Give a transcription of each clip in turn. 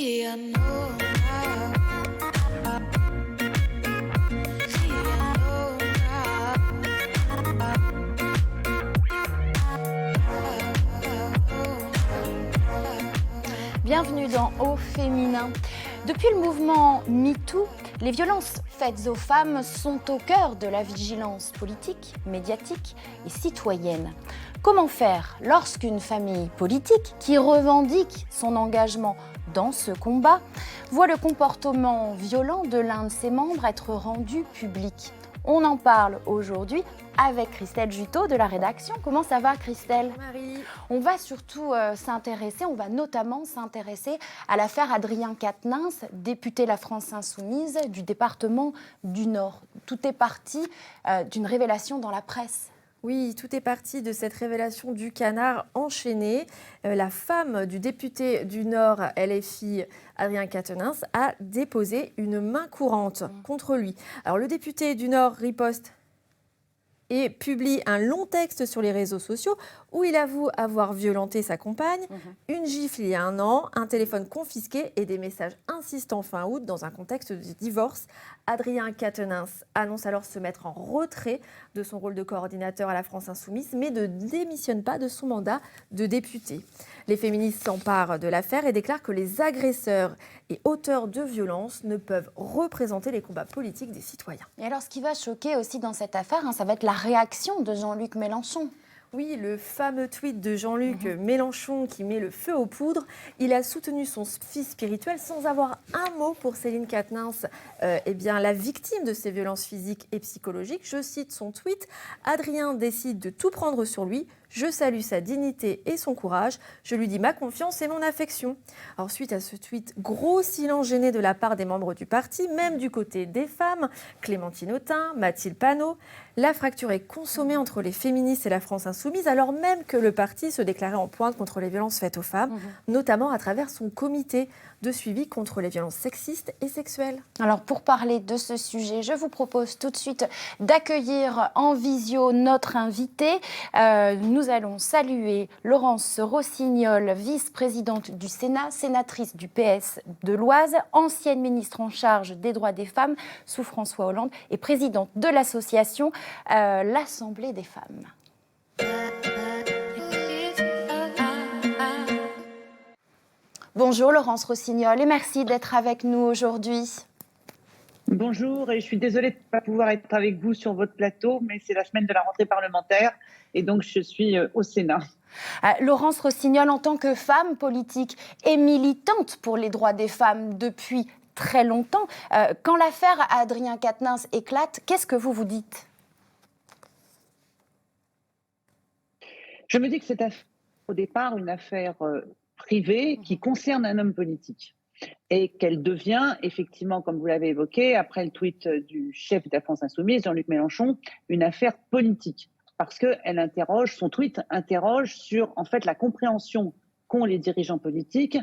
Bienvenue dans Au Féminin. Depuis le mouvement MeToo, les violences faites aux femmes sont au cœur de la vigilance politique, médiatique et citoyenne. Comment faire lorsqu'une famille politique qui revendique son engagement dans ce combat voit le comportement violent de l'un de ses membres être rendu public ? On en parle aujourd'hui avec Christelle Juteau de la rédaction. Comment ça va, Christelle ? Marie. On va surtout on va notamment s'intéresser à l'affaire Adrien Quatennens, député La France Insoumise du département du Nord. Tout est parti d'une révélation dans la presse. Oui, tout est parti de cette révélation du canard enchaîné. La femme du député du Nord LFI, Adrien Quatennens, a déposé une main courante contre lui. Alors le député du Nord riposte et publie un long texte sur les réseaux sociaux où il avoue avoir violenté sa compagne, une gifle il y a 1 an, un téléphone confisqué et des messages insistants fin août dans un contexte de divorce. Adrien Quatennens annonce alors se mettre en retrait de son rôle de coordinateur à la France Insoumise, mais ne démissionne pas de son mandat de député. Les féministes s'emparent de l'affaire et déclarent que les agresseurs et auteurs de violences ne peuvent représenter les combats politiques des citoyens. Et alors, ce qui va choquer aussi dans cette affaire, ça va être la réaction de Jean-Luc Mélenchon. Oui, le fameux tweet de Jean-Luc Mélenchon qui met le feu aux poudres. Il a soutenu son fils spirituel sans avoir un mot pour Céline Quatennens, la victime de ces violences physiques et psychologiques. Je cite son tweet : « Adrien décide de tout prendre sur lui. Je salue sa dignité et son courage. Je lui dis ma confiance et mon affection. » Alors, suite à ce tweet, gros silence gêné de la part des membres du parti, même du côté des femmes, Clémentine Autain, Mathilde Panot. La fracture est consommée entre les féministes et la France Insoumise, alors même que le parti se déclarait en pointe contre les violences faites aux femmes, notamment à travers son comité de suivi contre les violences sexistes et sexuelles. Alors, pour parler de ce sujet, je vous propose tout de suite d'accueillir en visio notre invitée. Nous allons saluer Laurence Rossignol, vice-présidente du Sénat, sénatrice du PS de l'Oise, ancienne ministre en charge des droits des femmes sous François Hollande et présidente de l'association l'Assemblée des femmes. Bonjour Laurence Rossignol et merci d'être avec nous aujourd'hui. Bonjour et je suis désolée de ne pas pouvoir être avec vous sur votre plateau, mais c'est la semaine de la rentrée parlementaire et donc je suis au Sénat. Laurence Rossignol, en tant que femme politique et militante pour les droits des femmes depuis très longtemps, quand l'affaire Adrien Quatennens éclate, qu'est-ce que vous vous dites ? Je me dis que c'est au départ une affaire privée qui concerne un homme politique et qu'elle devient effectivement, comme vous l'avez évoqué, après le tweet du chef de la France Insoumise, Jean-Luc Mélenchon, une affaire politique. Parce que son tweet interroge sur en fait la compréhension qu'ont les dirigeants politiques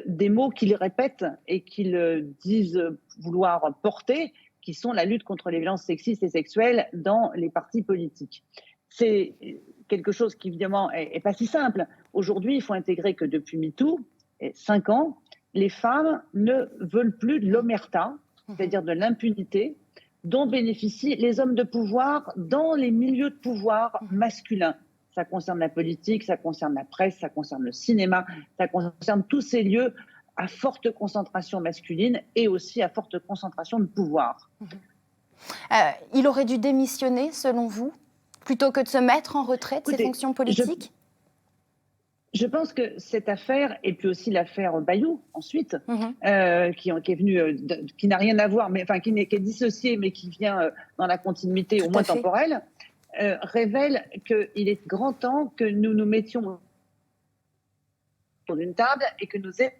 des mots qu'ils répètent et qu'ils disent vouloir porter, qui sont la lutte contre les violences sexistes et sexuelles dans les partis politiques. C'est quelque chose qui évidemment est pas si simple. Aujourd'hui, il faut intégrer que depuis MeToo, 5 ans, les femmes ne veulent plus de l'omerta, c'est-à-dire de l'impunité, dont bénéficient les hommes de pouvoir dans les milieux de pouvoir masculins. Ça concerne la politique, ça concerne la presse, ça concerne le cinéma, ça concerne tous ces lieux à forte concentration masculine et aussi à forte concentration de pouvoir. Il aurait dû démissionner, selon vous, plutôt que de se mettre en retrait de ses fonctions politiques ? Je pense que cette affaire, et puis aussi l'affaire Bayou, ensuite, qui est venue, qui n'a rien à voir, mais enfin qui est dissociée, mais qui vient dans la continuité au moins temporelle, révèle qu'il est grand temps que nous nous mettions autour d'une table et que nous ayons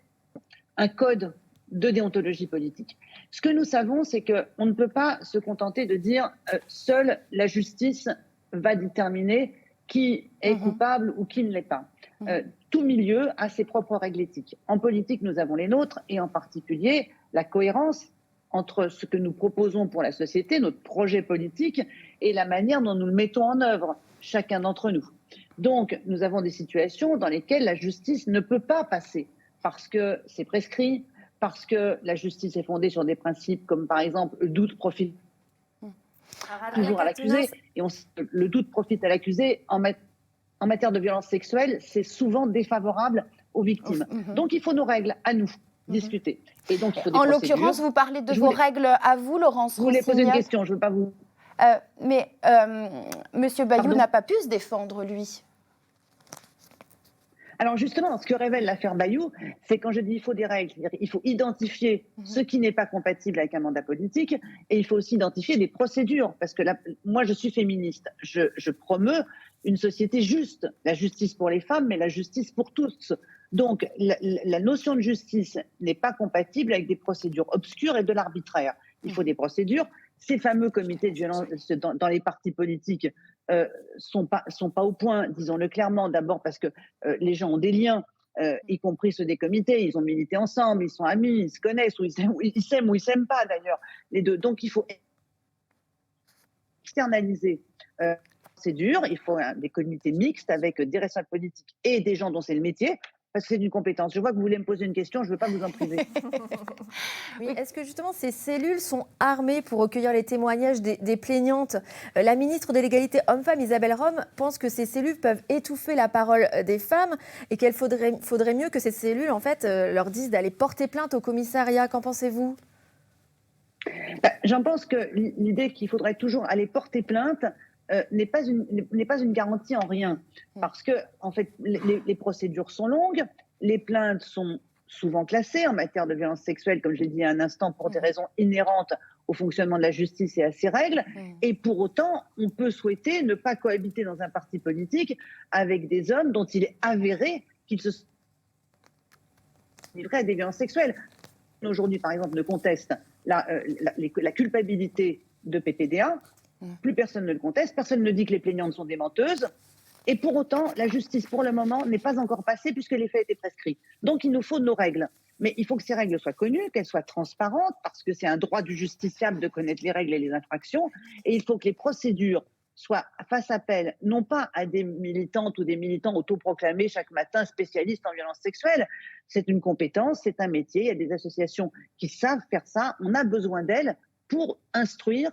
un code de déontologie politique. Ce que nous savons, c'est qu'on ne peut pas se contenter de dire seule la justice va déterminer qui est coupable ou qui ne l'est pas. Tout milieu a ses propres règles éthiques. En politique, nous avons les nôtres, et en particulier la cohérence entre ce que nous proposons pour la société, notre projet politique, et la manière dont nous le mettons en œuvre, chacun d'entre nous. Donc, nous avons des situations dans lesquelles la justice ne peut pas passer parce que c'est prescrit, parce que la justice est fondée sur des principes comme par exemple le doute profite toujours à l'accusé, et le doute profite à l'accusé en matière de violence sexuelle, c'est souvent défavorable aux victimes. Donc il faut nos règles à nous, discuter. Et donc il faut des procédures. En l'occurrence, vous parlez de vos règles à vous, Laurence Rossignol. Vous voulez poser une question, je ne veux pas vous... Monsieur Baillou n'a pas pu se défendre, lui. Alors justement, ce que révèle l'affaire Baillou, c'est quand je dis il faut des règles, c'est-à-dire il faut identifier ce qui n'est pas compatible avec un mandat politique, et il faut aussi identifier des procédures, parce que moi je suis féministe, je promeus une société juste, la justice pour les femmes, mais la justice pour tous. Donc la notion de justice n'est pas compatible avec des procédures obscures et de l'arbitraire. Il faut des procédures. Ces fameux comités de violence dans les partis politiques sont pas au point, disons-le clairement, d'abord parce que les gens ont des liens, y compris ceux des comités, ils ont milité ensemble, ils sont amis, ils se connaissent, ou ils s'aiment ou ils s'aiment pas d'ailleurs, les deux. Donc il faut externaliser la procédure, il faut des comités mixtes avec des responsables politiques et des gens dont c'est le métier, parce que c'est une compétence. Je vois que vous voulez me poser une question, je ne veux pas vous en priver. Oui, est-ce que justement ces cellules sont armées pour recueillir les témoignages des plaignantes? La ministre de l'Égalité Hommes-Femmes, Isabelle Rome, pense que ces cellules peuvent étouffer la parole des femmes et qu'il faudrait mieux que ces cellules en fait, leur disent d'aller porter plainte au commissariat. Qu'en pensez-vous? J'en pense que l'idée qu'il faudrait toujours aller porter plainte n'est pas une garantie en rien, parce que en fait les procédures sont longues, les plaintes sont souvent classées en matière de violence sexuelle, comme je l'ai dit à un instant, pour des raisons inhérentes au fonctionnement de la justice et à ses règles, et pour autant on peut souhaiter ne pas cohabiter dans un parti politique avec des hommes dont il est avéré qu'ils se sont livrés à des violences sexuelles. Aujourd'hui par exemple ne conteste la culpabilité de PPDA. Plus personne ne le conteste, personne ne dit que les plaignantes sont des menteuses. Et pour autant, la justice, pour le moment, n'est pas encore passée puisque les faits étaient prescrits. Donc, il nous faut nos règles. Mais il faut que ces règles soient connues, qu'elles soient transparentes, parce que c'est un droit du justiciable de connaître les règles et les infractions. Et il faut que les procédures fassent appel, non pas à des militantes ou des militants autoproclamés chaque matin spécialistes en violence sexuelle. C'est une compétence, c'est un métier. Il y a des associations qui savent faire ça. On a besoin d'elles pour instruire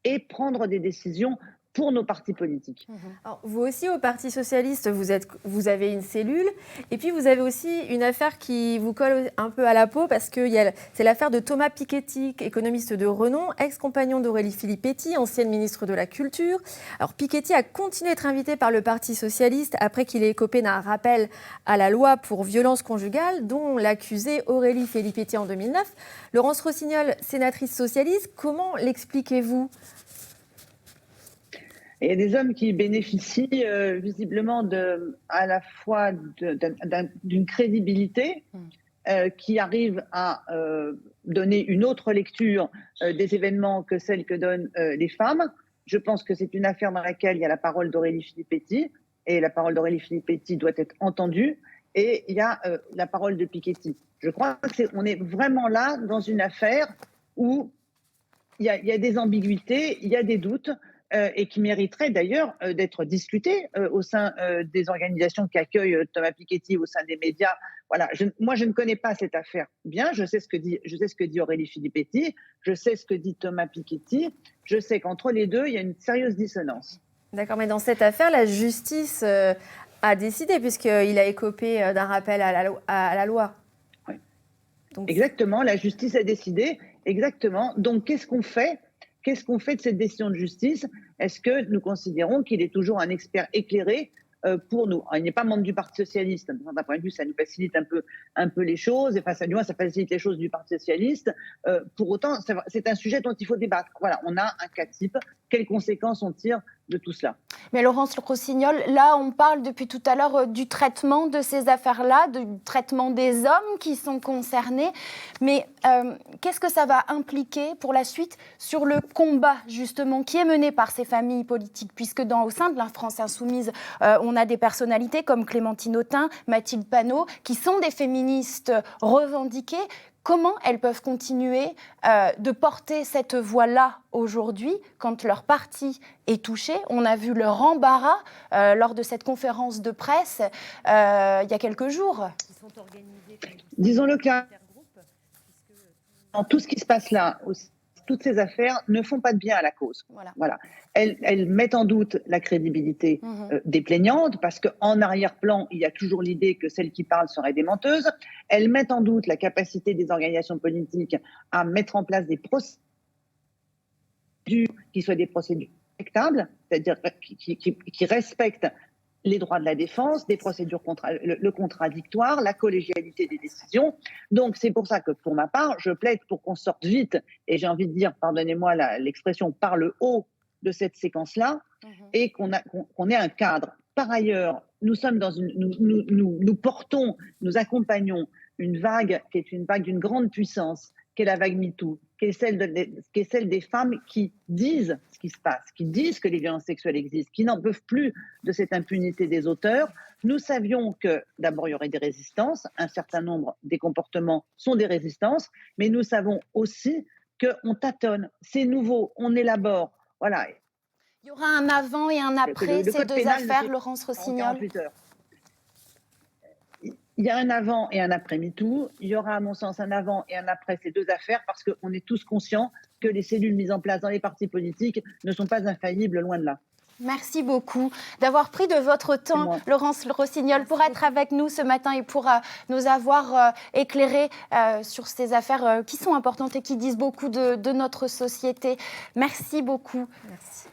et prendre des décisions pour nos partis politiques. Alors, vous aussi, au Parti socialiste, vous avez une cellule, et puis vous avez aussi une affaire qui vous colle un peu à la peau, parce que c'est l'affaire de Thomas Piketty, économiste de renom, ex-compagnon d'Aurélie Filippetti, ancienne ministre de la Culture. Alors, Piketty a continué d'être invité par le Parti socialiste après qu'il ait écopé d'un rappel à la loi pour violence conjugale, dont l'accusée Aurélie Filippetti en 2009. Laurence Rossignol, sénatrice socialiste, comment l'expliquez-vous ? Il y a des hommes qui bénéficient visiblement à la fois d'une crédibilité qui arrive à donner une autre lecture des événements que celle que donnent les femmes. Je pense que c'est une affaire dans laquelle il y a la parole d'Aurélie Filippetti, et la parole d'Aurélie Filippetti doit être entendue, et il y a la parole de Piketty. Je crois qu'on est vraiment là dans une affaire où il y a des ambiguïtés, il y a des doutes, et qui mériterait d'ailleurs d'être discuté au sein des organisations qui accueillent Thomas Piketty, au sein des médias. Voilà, moi je ne connais pas cette affaire bien, je sais ce que dit Aurélie Filippetti, je sais ce que dit Thomas Piketty, je sais qu'entre les deux, il y a une sérieuse dissonance. D'accord, mais dans cette affaire, la justice a décidé, puisqu'il a écopé d'un rappel à la loi. Oui. Donc, exactement, la justice a décidé, exactement. Donc qu'est-ce qu'on fait ? Qu'est-ce qu'on fait de cette décision de justice? Est-ce que nous considérons qu'il est toujours un expert éclairé pour nous? Alors, il n'est pas membre du Parti socialiste. D'un point de vue, ça nous facilite un peu les choses. Enfin, ça facilite les choses du Parti socialiste. Pour autant, c'est un sujet dont il faut débattre. Voilà, on a un cas type. Quelles conséquences on tire de tout cela? Mais Laurence Rossignol, là, on parle depuis tout à l'heure du traitement de ces affaires-là, du traitement des hommes qui sont concernés. Mais qu'est-ce que ça va impliquer pour la suite sur le combat, justement, qui est mené par ces familles politiques? Puisque au sein de la France insoumise, on a des personnalités comme Clémentine Autain, Mathilde Panot, qui sont des féministes revendiquées. comment elles peuvent continuer de porter cette voix-là aujourd'hui quand leur parti est touché. On a vu leur embarras lors de cette conférence de presse il y a quelques jours. Disons-le clairement, tout ce qui se passe là, toutes ces affaires ne font pas de bien à la cause. Voilà. Elles mettent en doute la crédibilité des plaignantes parce qu'en arrière-plan, il y a toujours l'idée que celles qui parlent seraient des menteuses. Elles mettent en doute la capacité des organisations politiques à mettre en place des procédures qui soient des procédures respectables, c'est-à-dire qui respectent les droits de la défense, des procédures le contradictoire, la collégialité des décisions. Donc, c'est pour ça que, pour ma part, je plaide pour qu'on sorte vite, et j'ai envie de dire, pardonnez-moi l'expression, par le haut de cette séquence-là, et qu'on ait un cadre. Par ailleurs, nous sommes dans nous portons, nous accompagnons une vague qui est une vague d'une grande puissance, qui est la vague MeToo, qui est celle des femmes qui disent ce qui se passe, qui disent que les violences sexuelles existent, qui n'en peuvent plus de cette impunité des auteurs. Nous savions que d'abord il y aurait des résistances, un certain nombre des comportements sont des résistances, mais nous savons aussi qu'on tâtonne, c'est nouveau, on élabore, voilà. Il y aura un avant et un après ces deux affaires, Laurence Rossignol. Il y a un avant et un après MeToo. Il y aura, à mon sens, un avant et un après ces deux affaires parce qu'on est tous conscients que les cellules mises en place dans les partis politiques ne sont pas infaillibles, loin de là. Merci beaucoup d'avoir pris de votre temps, Laurence Rossignol, pour être avec nous ce matin et pour nous avoir éclairé sur ces affaires qui sont importantes et qui disent beaucoup de notre société. Merci beaucoup. Merci.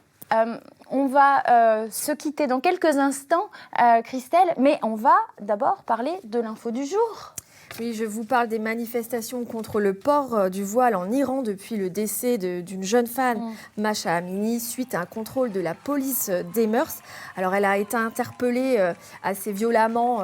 On va se quitter dans quelques instants, Christelle, mais on va d'abord parler de l'info du jour. Oui, je vous parle des manifestations contre le port du voile en Iran depuis le décès d'une jeune femme, Mahsa Amini, suite à un contrôle de la police des mœurs. Alors, elle a été interpellée assez violemment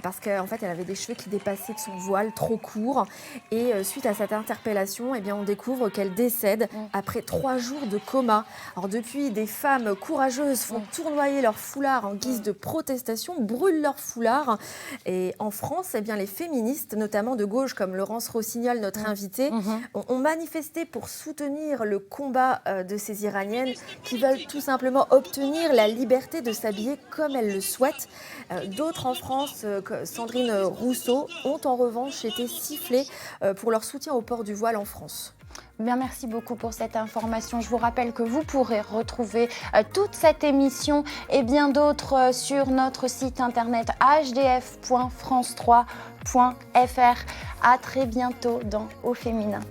parce qu'en fait, elle avait des cheveux qui dépassaient de son voile trop court. Et suite à cette interpellation, eh bien, on découvre qu'elle décède après 3 jours de coma. Alors, depuis, des femmes courageuses font tournoyer leur foulard en guise de protestation, brûlent leur foulard. Et en France, eh bien, les féministes, notamment de gauche comme Laurence Rossignol, notre invitée, ont manifesté pour soutenir le combat de ces Iraniennes qui veulent tout simplement obtenir la liberté de s'habiller comme elles le souhaitent. D'autres en France, Sandrine Rousseau, ont en revanche été sifflées pour leur soutien au port du voile en France. Bien, merci beaucoup pour cette information. Je vous rappelle que vous pourrez retrouver toute cette émission et bien d'autres sur notre site internet hdf.france3.fr. À très bientôt dans Au Féminin.